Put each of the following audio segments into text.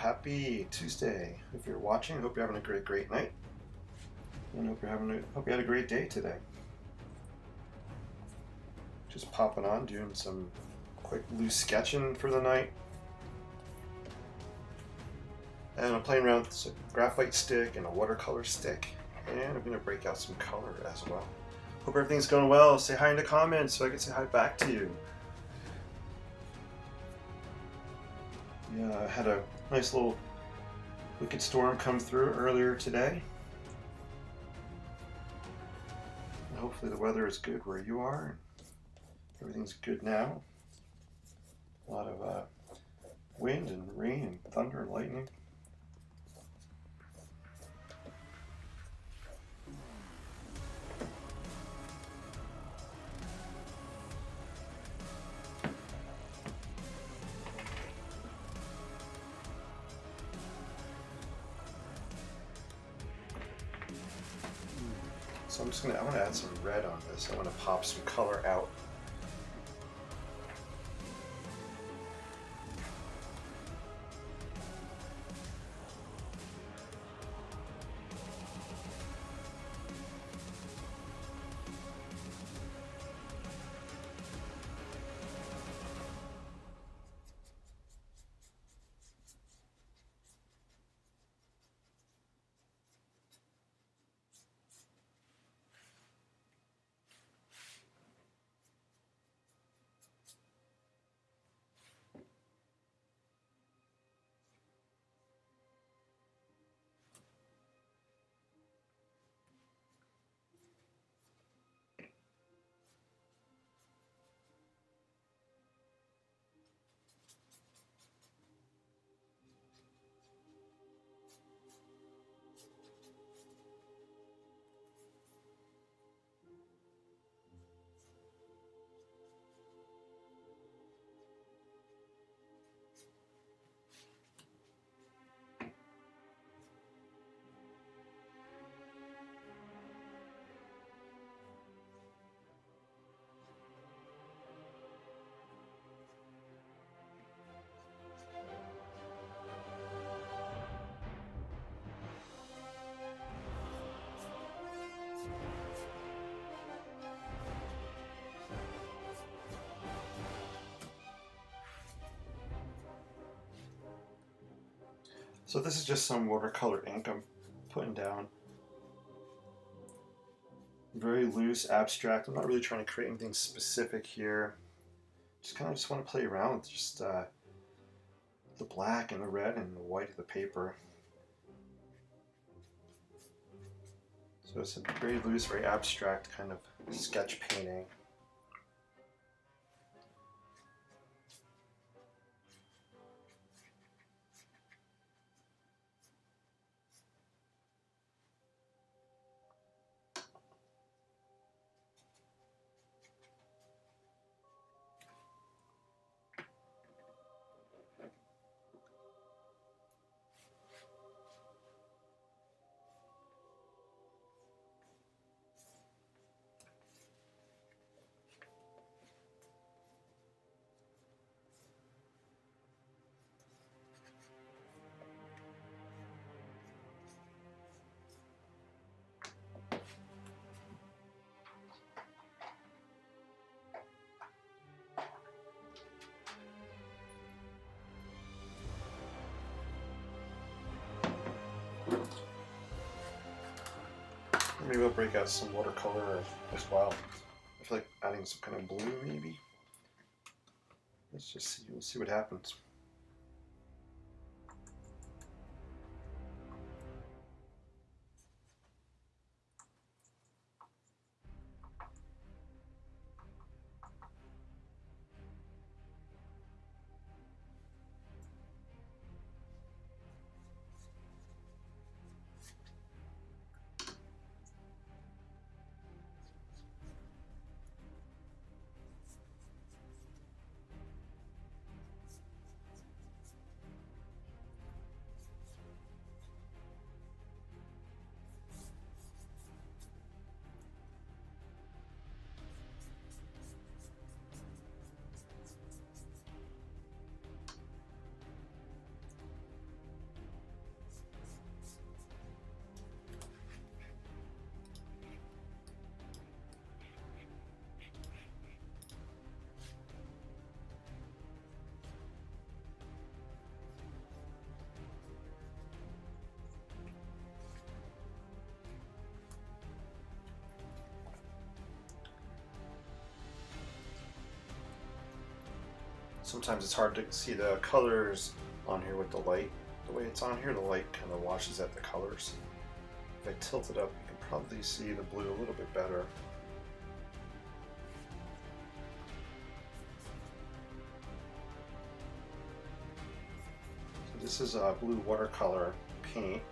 happy Tuesday. If you're watching, hope you're having a great night. And hope you had a great day today. Just popping on, doing some quick loose sketching for the night. And I'm playing around with a graphite stick and a watercolor stick. And I'm going to break out some color as well. Hope everything's going well. Say hi in the comments so I can say hi back to you. Yeah, I had a nice little wicked storm come through earlier today. And hopefully the weather is good where you are. Everything's good now. A lot of wind and rain and thunder and lightning. So I want to add some red on this. I want to pop some color out. So this is just some watercolor ink I'm putting down. Very loose, abstract. I'm not really trying to create anything specific here. Just kind of want to play around with just the black and the red and the white of the paper. So it's a very loose, very abstract kind of sketch painting. Maybe I'll break out some watercolor as well. I feel like adding some kind of blue maybe. Let's just see, we'll see what happens. Sometimes it's hard to see the colors on here with the light. The way it's on here, the light kind of washes out the colors. If I tilt it up, you can probably see the blue a little bit better. So this is a blue watercolor paint.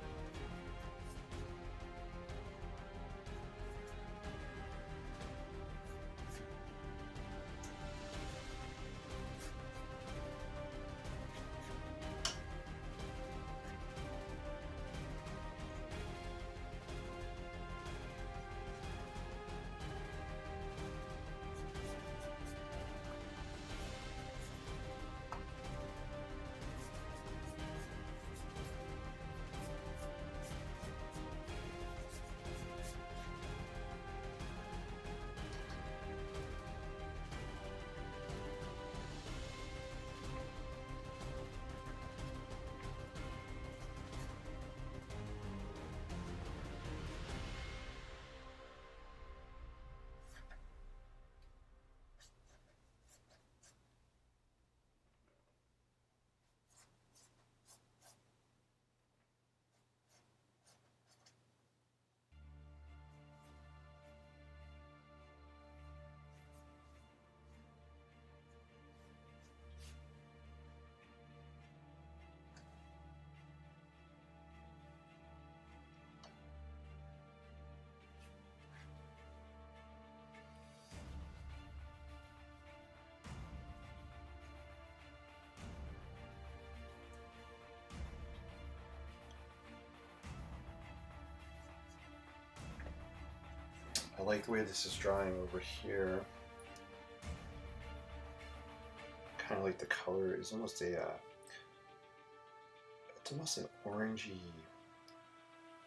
I like the way this is drawing over here. Kind of like the color is almost a, it's almost an orangey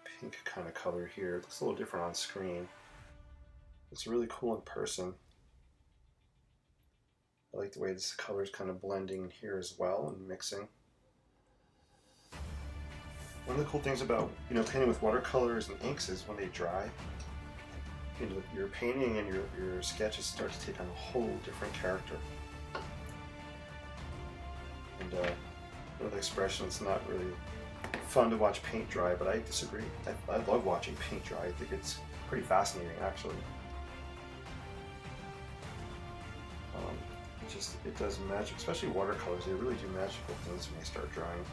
pink kind of color here. It looks a little different on screen. It's really cool in person. I like the way this color is kind of blending here as well and mixing. One of the cool things about painting with watercolors and inks is when they dry, your painting and your sketches start to take on a whole different character. And one of the expressions, it's not really fun to watch paint dry, but I disagree. I love watching paint dry. I think it's pretty fascinating, actually. It does magic, especially watercolors. They really do magical things when they start drying.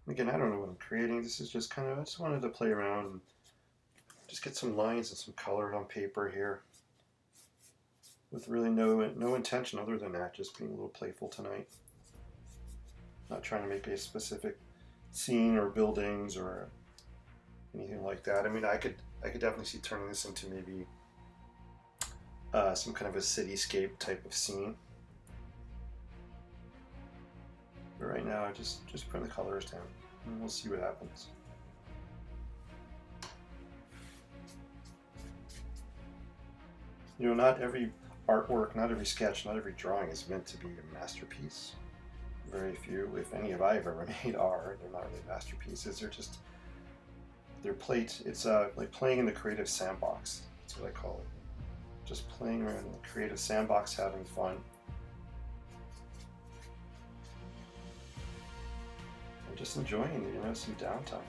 Again, I don't know what I'm creating. This is just kind of, I just wanted to play around and just get some lines and some color on paper here with really no intention other than that, just being a little playful tonight. Not trying to make a specific scene or buildings or anything like that. I mean, I could definitely see turning this into maybe some kind of a cityscape type of scene. But right now, just putting the colors down, and we'll see what happens. Not every artwork, not every sketch, not every drawing is meant to be a masterpiece. Very few, if any, have I ever made are. They're not really masterpieces. It's like playing in the creative sandbox. That's what I call it. Just playing around in the creative sandbox, having fun. And just enjoying, some downtime.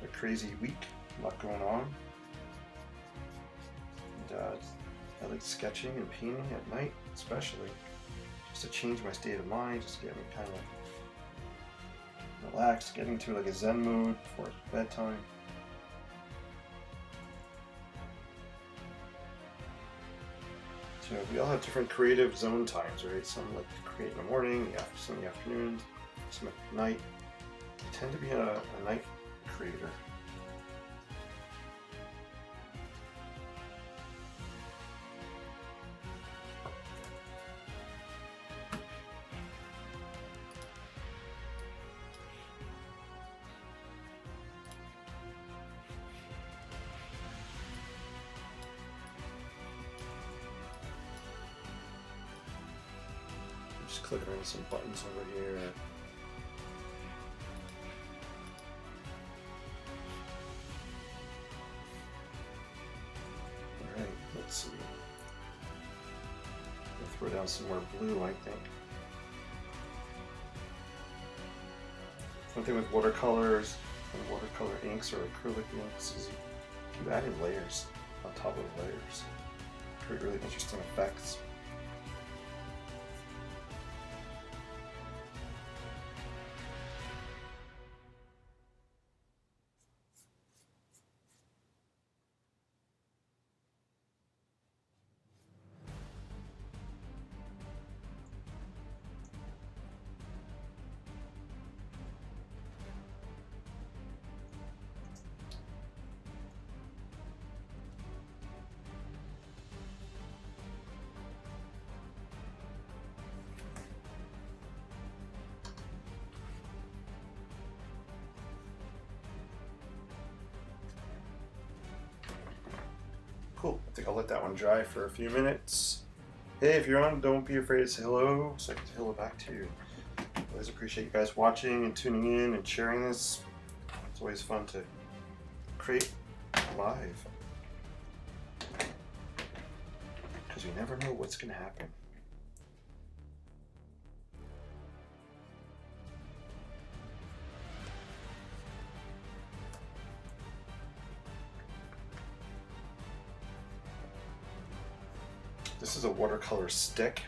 A crazy week, a lot going on. And I like sketching and painting at night, especially. Just to change my state of mind, just to get me kind of relaxed, getting to like a Zen mood before bedtime. So we all have different creative zone times, right? Some like to create in the morning, some in the afternoon, some at night. I tend to be a night creator. Just clicking on some buttons over here. throw down some more blue, I think. One thing with watercolors and watercolor inks or acrylic inks is you keep adding layers on top of layers. Create really interesting effects. Cool. I think I'll let that one dry for a few minutes. Hey, if you're on, don't be afraid to say hello so I can say hello back to you. I always appreciate you guys watching and tuning in and sharing this. It's always fun to create live. Because you never know what's going to happen. This is a watercolor stick.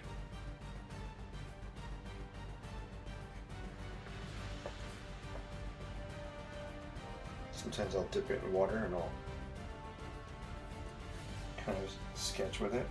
Sometimes I'll dip it in water and I'll kind of sketch with it.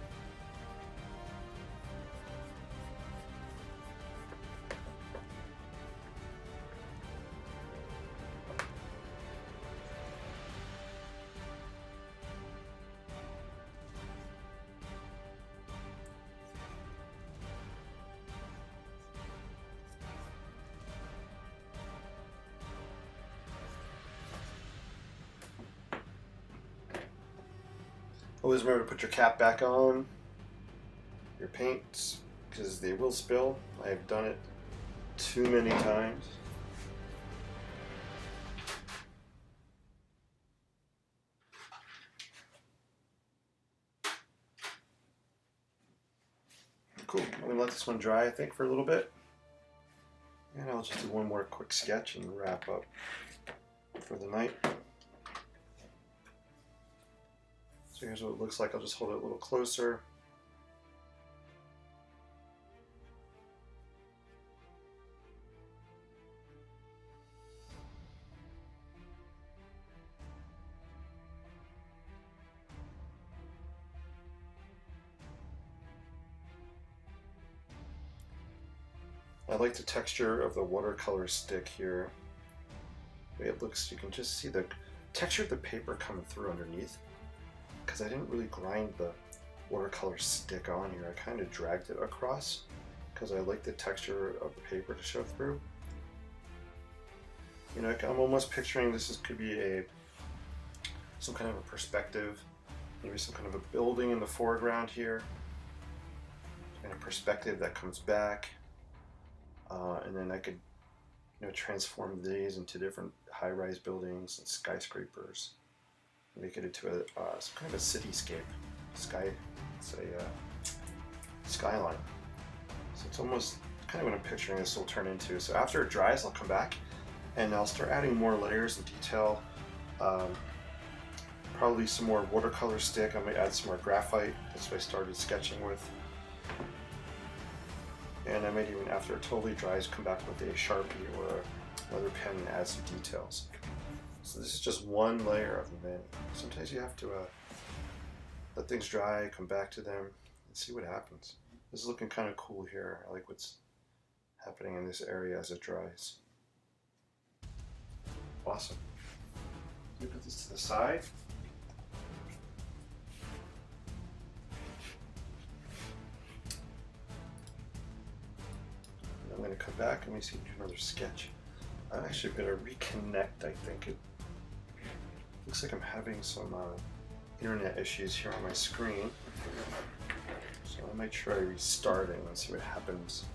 Always remember to put your cap back on your paints because they will spill. I have done it too many times. Cool. I'm going to let this one dry, I think, for a little bit. And I'll just do one more quick sketch and wrap up for the night. So here's what it looks like. I'll just hold it a little closer. I like the texture of the watercolor stick here. The way it looks, you can just see the texture of the paper coming through underneath. Because I didn't really grind the watercolor stick on here. I kind of dragged it across because I like the texture of the paper to show through. You know, I'm almost picturing this could be some kind of a perspective, maybe some kind of a building in the foreground here, and a perspective that comes back, and then I could, you know, transform these into different high-rise buildings and skyscrapers. Make it into some kind of a cityscape, skyline. So it's almost kind of what I'm picturing this will turn into. So after it dries, I'll come back and I'll start adding more layers and detail. Probably some more watercolor stick. I might add some more graphite. That's what I started sketching with. And I might even, after it totally dries, come back with a Sharpie or another pen and add some details. So this is just one layer of many. Sometimes you have to let things dry, come back to them, and see what happens. This is looking kind of cool here. I like what's happening in this area as it dries. Awesome. Let me put this to the side. And I'm going to come back and let me see, do another sketch. I'm actually going to reconnect, I think. It looks like I'm having some internet issues here on my screen. So I might try restarting and see what happens.